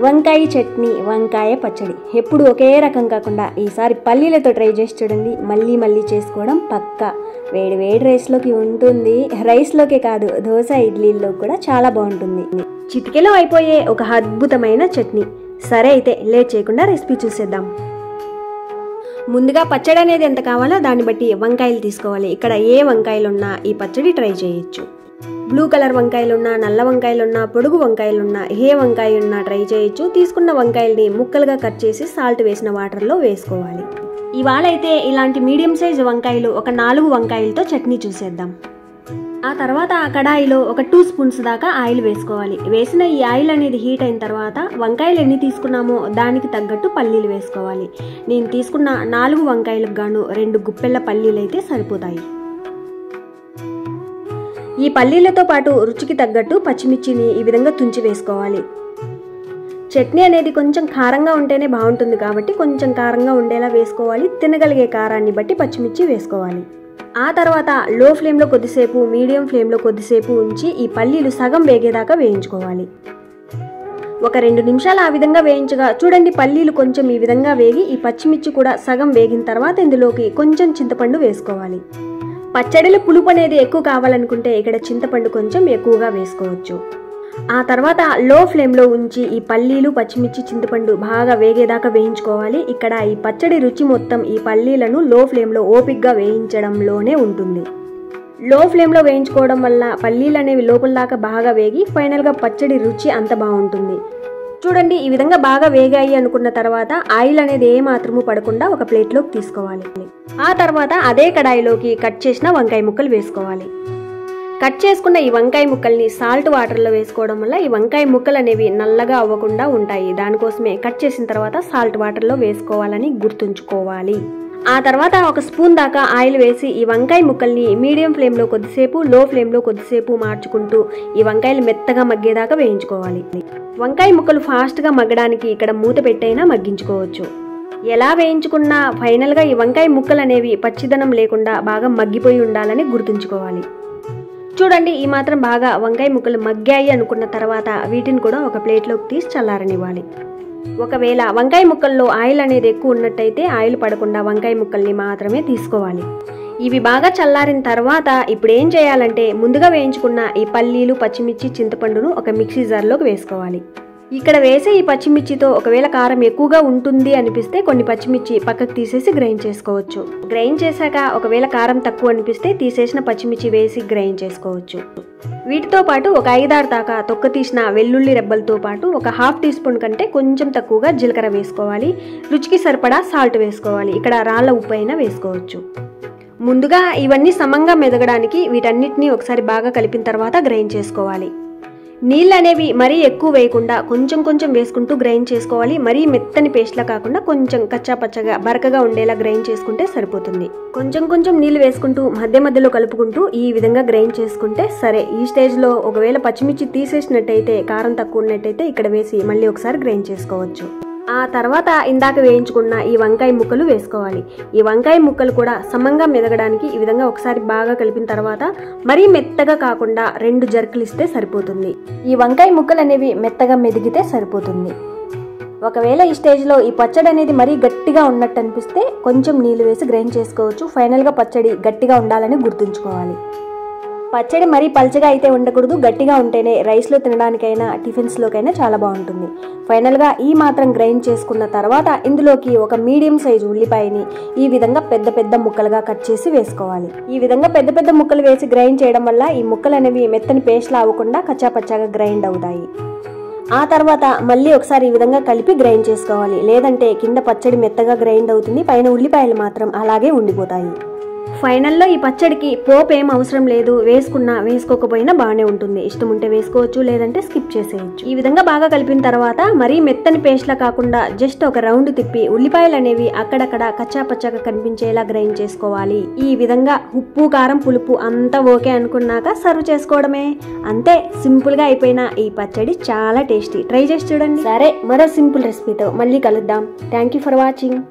వంకాయ చట్నీ, వంకాయ పచ్చడి ఎప్పుడు ఒకే రకం కాకుండా ఈసారి పల్లీలతో ట్రై చేసి చూడండి. మళ్ళీ మళ్ళీ చేసుకోవడం పక్కా. వేడి వేడి రైస్లోకి ఉంటుంది. రైస్లోకే కాదు, దోశ ఇడ్లీల్లో కూడా చాలా బాగుంటుంది. చిటికెలో అయిపోయే ఒక అద్భుతమైన చట్నీ. సరే అయితే లేట్ చేయకుండా రెసిపీ చూసేద్దాం. ముందుగా పచ్చడి అనేది ఎంత కావాలో దాన్ని బట్టి వంకాయలు తీసుకోవాలి. ఇక్కడ ఏ వంకాయలున్నా ఈ పచ్చడి ట్రై చేయొచ్చు. బ్లూ కలర్ వంకాయలున్నా, నల్ల వంకాయలున్నా, పొడుగు వంకాయలున్నా, ఏ వంకాయ ఉన్నా ట్రై చేయొచ్చు. తీసుకున్న వంకాయల్ని ముక్కలుగా కట్ చేసి సాల్ట్ వేసిన వాటర్లో వేసుకోవాలి. ఇవాళ అయితే ఇలాంటి మీడియం సైజు వంకాయలు ఒక 4 వంకాయలతో చట్నీ చూసేద్దాం. ఆ తర్వాత ఆ కడాయిలో ఒక 2 స్పూన్స్ దాకా ఆయిల్ వేసుకోవాలి. వేసిన ఈ ఆయిల్ అనేది హీట్ అయిన తర్వాత వంకాయలు ఎన్ని తీసుకున్నామో దానికి తగ్గట్టు పల్లీలు వేసుకోవాలి. నేను తీసుకున్న 4 వంకాయలకు గాను 2 గుప్పెళ్ళ పల్లీలు అయితే సరిపోతాయి. ఈ పల్లీలతో పాటు రుచికి తగ్గట్టు పచ్చిమిర్చిని ఈ విధంగా తుంచి వేసుకోవాలి. చట్నీ అనేది కొంచెం కారంగా ఉంటేనే బాగుంటుంది కాబట్టి కొంచెం కారంగా ఉండేలా వేసుకోవాలి. తినగలిగే కారాన్ని బట్టి పచ్చిమిర్చి వేసుకోవాలి. ఆ తర్వాత లో ఫ్లేమ్లో కొద్దిసేపు, మీడియం ఫ్లేమ్లో కొద్దిసేపు ఉంచి ఈ పల్లీలు సగం వేగేదాకా వేయించుకోవాలి. ఒక 2 నిమిషాలు ఆ విధంగా వేయించగా చూడండి, పల్లీలు కొంచెం ఈ విధంగా వేగి ఈ పచ్చిమిర్చి కూడా సగం వేగిన తర్వాత ఇందులోకి కొంచెం చింతపండు వేసుకోవాలి. పచ్చడిలో పులుపు అనేది ఎక్కువ కావాలనుకుంటే ఇక్కడ చింతపండు కొంచెం ఎక్కువగా వేసుకోవచ్చు. ఆ తర్వాత లో ఫ్లేమ్లో ఉంచి ఈ పల్లీలు, పచ్చిమిర్చి, చింతపండు బాగా వేగేదాకా వేయించుకోవాలి. ఇక్కడ ఈ పచ్చడి రుచి మొత్తం ఈ పల్లీలను లో ఫ్లేమ్లో ఓపిక్గా వేయించడంలోనే ఉంటుంది. లో ఫ్లేమ్లో వేయించుకోవడం వల్ల పల్లీలు అనేవి లోపల దాకా బాగా వేగి ఫైనల్గా పచ్చడి రుచి అంత బాగుంటుంది. చూడండి, ఈ విధంగా బాగా వేగాయి అనుకున్న తర్వాత ఆయిల్ అనేది ఏ మాత్రము పడకుండా ఒక ప్లేట్లోకి తీసుకోవాలి. ఆ తర్వాత అదే కడాయిలోకి కట్ చేసిన వంకాయ ముక్కలు వేసుకోవాలి. కట్ చేసుకున్న ఈ వంకాయ ముక్కల్ని సాల్ట్ వాటర్లో వేసుకోవడం వల్ల ఈ వంకాయ ముక్కలు అనేవి నల్లగా అవ్వకుండా ఉంటాయి. దానికోసమే కట్ చేసిన తర్వాత సాల్ట్ వాటర్లో వేసుకోవాలని గుర్తుంచుకోవాలి. ఆ తర్వాత ఒక స్పూన్ దాకా ఆయిల్ వేసి ఈ వంకాయ ముక్కల్ని మీడియం ఫ్లేమ్లో కొద్దిసేపు, లో ఫ్లేమ్లో కొద్దిసేపు మార్చుకుంటూ ఈ వంకాయలు మెత్తగా మగ్గేదాకా వేయించుకోవాలి. వంకాయ ముక్కలు ఫాస్ట్గా మగ్గడానికి ఇక్కడ మూత పెట్టైనా మగ్గించుకోవచ్చు. ఎలా వేయించుకున్నా ఫైనల్గా ఈ వంకాయ ముక్కలు అనేవి పచ్చిదనం లేకుండా బాగా మగ్గిపోయి ఉండాలని గుర్తుంచుకోవాలి. చూడండి, ఈ మాత్రం బాగా వంకాయ ముక్కలు మగ్గాయి అనుకున్న తర్వాత వీటిని కూడా ఒక ప్లేట్లోకి తీసి చల్లారనివ్వాలి. ఒకవేళ వంకాయ ముక్కల్లో ఆయిల్ అనేది ఎక్కువ ఉన్నట్టయితే ఆయిల్ పడకుండా వంకాయ ముక్కల్ని మాత్రమే తీసుకోవాలి. ఇవి బాగా చల్లారిన తర్వాత ఇప్పుడు ఏం చేయాలంటే ముందుగా వేయించుకున్న ఈ పల్లీలు, పచ్చిమిర్చి, చింతపండును ఒక మిక్సీ జార్లోకి వేసుకోవాలి. ఇక్కడ వేసే ఈ పచ్చిమిర్చితో ఒకవేళ కారం ఎక్కువగా ఉంటుంది అనిపిస్తే కొన్ని పచ్చిమిర్చి పక్కకు తీసేసి గ్రైండ్ చేసుకోవచ్చు. గ్రైండ్ చేశాక ఒకవేళ కారం తక్కువ అనిపిస్తే తీసేసిన పచ్చిమిర్చి వేసి గ్రైండ్ చేసుకోవచ్చు. వీటితో పాటు ఒక 5-6 దాకా తొక్క తీసిన వెల్లుల్లి రెబ్బలతో పాటు ఒక 1/2 టీ స్పూన్ కంటే కొంచెం తక్కువగా జీలకర్ర వేసుకోవాలి. రుచికి సరిపడా సాల్ట్ వేసుకోవాలి. ఇక్కడ రాళ్ళ ఉప్పు అయినా వేసుకోవచ్చు. ముందుగా ఇవన్నీ సమంగా మెదగడానికి వీటన్నిటిని ఒకసారి బాగా కలిపిన తర్వాత గ్రైండ్ చేసుకోవాలి. నీళ్ళు అనేవి మరీ ఎక్కువ వేయకుండా కొంచెం కొంచెం వేసుకుంటూ గ్రైండ్ చేసుకోవాలి. మరీ మెత్తని పేస్ట్లా కాకుండా కొంచెం కచ్చా పచ్చగా బరకగా ఉండేలా గ్రైండ్ చేసుకుంటే సరిపోతుంది. కొంచెం కొంచెం నీళ్ళు వేసుకుంటూ మధ్య మధ్యలో కలుపుకుంటూ ఈ విధంగా గ్రైండ్ చేసుకుంటే సరే. ఈ స్టేజ్లో ఒకవేళ పచ్చిమిర్చి తీసేసినట్టయితే, కారం తక్కువ ఉన్నట్టయితే ఇక్కడ వేసి మళ్ళీ ఒకసారి గ్రైండ్ చేసుకోవచ్చు. ఆ తర్వాత ఇందాక వేయించుకున్న ఈ వంకాయ ముక్కలు వేసుకోవాలి. ఈ వంకాయ ముక్కలు కూడా సమంగా మెదగడానికి ఈ విధంగా ఒకసారి బాగా కలిపిన తర్వాత మరీ మెత్తగా కాకుండా 2 జర్కులు ఇస్తే సరిపోతుంది. ఈ వంకాయ ముక్కలు అనేవి మెత్తగా మెదిగితే సరిపోతుంది. ఒకవేళ ఈ స్టేజ్లో ఈ పచ్చడి అనేది మరీ గట్టిగా ఉన్నట్టు అనిపిస్తే కొంచెం నీళ్ళు వేసి గ్రైండ్ చేసుకోవచ్చు. ఫైనల్గా పచ్చడి గట్టిగా ఉండాలని గుర్తుంచుకోవాలి. పచ్చడి మరీ పల్చగా అయితే ఉండకూడదు. గట్టిగా ఉంటేనే రైస్లో తినడానికైనా టిఫిన్స్లోకైనా చాలా బాగుంటుంది. ఫైనల్గా ఈ మాత్రం గ్రైండ్ చేసుకున్న తర్వాత ఇందులోకి ఒక మీడియం సైజు ఉల్లిపాయని ఈ విధంగా పెద్ద పెద్ద ముక్కలుగా కట్ చేసి వేసుకోవాలి. ఈ విధంగా పెద్ద పెద్ద ముక్కలు వేసి గ్రైండ్ చేయడం వల్ల ఈ ముక్కలు అనేవి మెత్తని పేస్ట్లా అవ్వకుండా కచ్చాపచ్చాగా గ్రైండ్ అవుతాయి. ఆ తర్వాత మళ్ళీ ఒకసారి ఈ విధంగా కలిపి గ్రైండ్ చేసుకోవాలి. లేదంటే కింద పచ్చడి మెత్తగా గ్రైండ్ అవుతుంది, పైన ఉల్లిపాయలు మాత్రం అలాగే ఉండిపోతాయి. ఫైనల్లో ఈ పచ్చడికి పోపు ఏం అవసరం లేదు. వేసుకున్నా వేసుకోకపోయినా బాగానే ఉంటుంది. ఇష్టం ఉంటే వేసుకోవచ్చు, లేదంటే స్కిప్ చేసేయచ్చు. ఈ విధంగా బాగా కలిపిన తర్వాత మరీ మెత్తని పేస్ట్లా కాకుండా జస్ట్ ఒక రౌండ్ తిప్పి ఉల్లిపాయలు అనేవి అక్కడక్కడ కచ్చా పచ్చగా కనిపించేలా గ్రైండ్ చేసుకోవాలి. ఈ విధంగా ఉప్పు, కారం, పులుపు అంతా ఓకే అనుకున్నాక సర్వ్ చేసుకోవడమే. అంతే, సింపుల్గా అయిపోయిన ఈ పచ్చడి చాలా టేస్టీ. ట్రై చేసి చూడండి. సరే, మరో సింపుల్ రెసిపీతో మళ్ళీ కలుద్దాం. Thank you for watching.